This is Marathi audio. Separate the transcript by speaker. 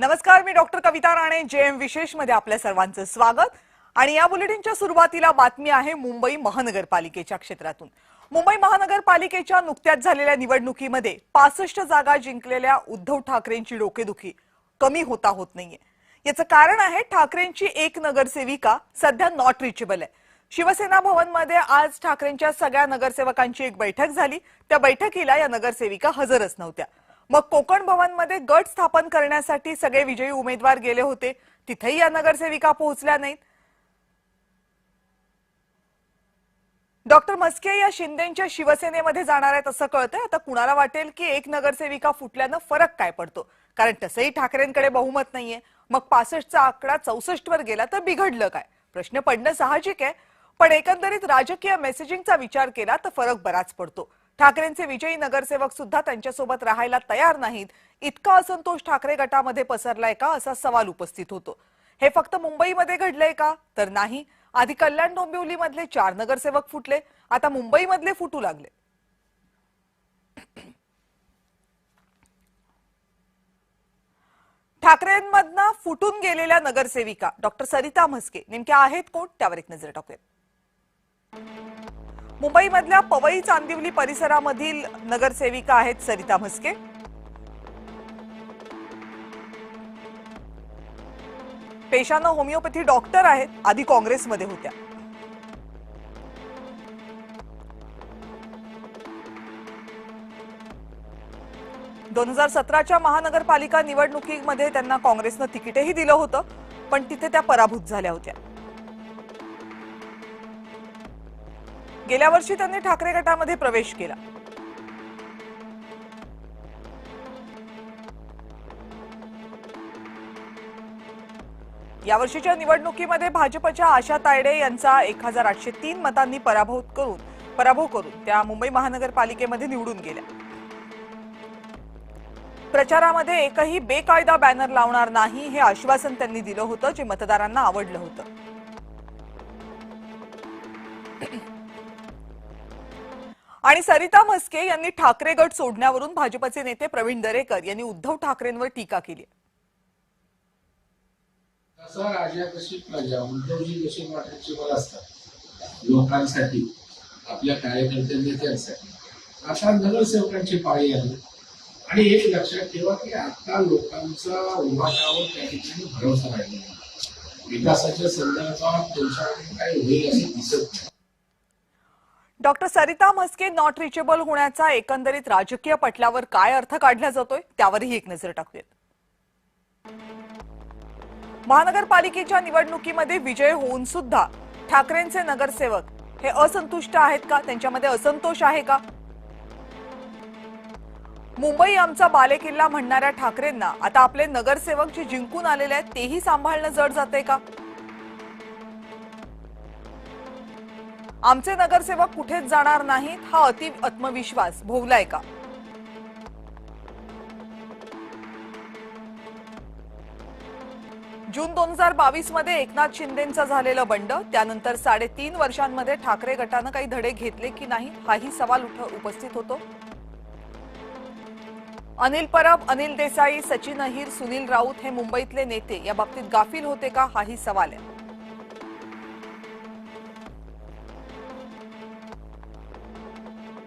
Speaker 1: नमस्कार, मी डॉक्टर कविता राणे. जेएम विशेष मध्ये आपल्या सर्वांचं स्वागत. आणि या बुलेटिनच्या सुरुवातीला बातमी आहे मुंबई महानगरपालिकेच्या क्षेत्रातून. मुंबई महानगरपालिकेच्या नुकत्याच झालेल्या निवडणुकीमध्ये 65 जागा जिंकलेल्या उद्धव ठाकरेंची डोकेदुखी कमी होत नाहीये. याचं कारण आहे ठाकरेंची एक नगरसेविका सध्या नॉट रिचेबल आहे. शिवसेना भवनमध्ये आज ठाकरेंच्या सगळ्या नगरसेवकांची एक बैठक झाली. त्या बैठकीला या नगरसेविका हजरच नव्हत्या. मग कोकण भवनमध्ये गट स्थापन करण्यासाठी सगळे विजयी उमेदवार गेले होते, तिथेही या नगरसेविका पोहोचल्या नाहीत. डॉक्टर म्हस्के या शिंदेंच्या शिवसेनेमध्ये जाणार आहेत असं कळतंय. आता कुणाला वाटेल की एक नगरसेविका फुटल्यानं फरक काय पडतो, कारण तसंही ठाकरेंकडे बहुमत नाहीये. मग 65चा आकडा 64 वर गेला तर बिघडलं काय, प्रश्न पडणं साहजिक आहे. पण एकंदरीत राजकीय मेसेजिंगचा विचार केला तर फरक बराच पडतो. ठाकरेंचे विजयी नगरसेवक सुद्धा त्यांच्यासोबत राहायला तयार नाहीत. इतका असंतोष ठाकरे गटामध्ये पसरलाय का असा सवाल उपस्थित होतो. हे फक्त मुंबईमध्ये घडलंय का, तर नाही. आधी कल्याण डोंबिवलीमधले 4 नगरसेवक फुटले, आता मुंबईमधले फुटू लागले. ठाकरेंमधनं फुटून गेलेल्या नगरसेविका डॉक्टर सरिता म्हस्के नेमक्या आहेत कोण, त्यावर एक नजर टाकूया. मुंबईमधल्या पवई चांदिवली परिसरामधील नगरसेविका आहेत सरिता म्हस्के. पेशानं होमिओपॅथी डॉक्टर आहेत, आधी काँग्रेसमध्ये होत्या. दोन 2017च्या महानगरपालिका निवडणुकीमध्ये त्यांना काँग्रेसनं तिकीटही दिलं होतं, पण तिथे त्या पराभूत झाल्या होत्या. गेल्या वर्षी त्यांनी ठाकरे गटामध्ये प्रवेश केला. यावर्षीच्या निवडणुकीमध्ये भाजपच्या आशा तायडे यांचा 1803 मतांनी पराभव करून त्या मुंबई महानगरपालिकेमध्ये निवडून गेल्या. प्रचारामध्ये एकही बेकायदा बॅनर लावणार नाही हे आश्वासन त्यांनी दिलं होतं, जे मतदारांना आवडलं होतं. आणि सरिता म्हस्के यांनी ठाकरे गट सोडण्यावरून भाजपचे नेते प्रवीण दरेकर यांनी उद्धव ठाकरेंवर टीका केली.
Speaker 2: कसा राजा कशी प्रजा, उद्धवजी कशी वाटायचे असतात लोकांसाठी, आपल्या कार्यकर्त्यांसाठी. आता नगरसेवकांची पाळी आली आणि एक लक्षात ठेवा की आता लोकांचा उभाटावर त्या ठिकाणी भरोसा राहिला नाही. विकासाच्या संदर्भात त्यांच्याकडे काय होईल असे दिसत नाही.
Speaker 1: Doctor Sarita Mhaske not reachable होण्याचा एकंदरीत राजकीय पटलावर काय अर्थ काढला जातोय, त्यावरही एक नजर टाकूयात. महानगरपालिकेच्या निवडणुकीमध्ये विजय होऊन सुद्धा ठाकरेंचे नगरसेवक हे असंतुष्ट आहेत का, त्यांच्यामध्ये असंतोष आहे का? मुंबई आमचा बालेकिल्ला म्हणणाऱ्या ठाकरेंना आता आपले नगरसेवक जे जिंकून आलेले आहेत तेही सांभाळणं जड जाते का? आमचे नगरसेवक कुठेच जाणार नाहीत हा अति आत्मविश्वास भोवलाय का? जून 2022 मध्ये एकनाथ शिंदेंचा झालेलं बंड, त्यानंतर 3.5 वर्षांमध्ये ठाकरे गटानं काही धडे घेतले की नाही हाही सवाल उपस्थित होतो. अनिल परब, अनिल देसाई, सचिन अहिर, सुनील राऊत हे मुंबईतले नेते या बाबतीत गाफील होते का हाही सवाल आहे.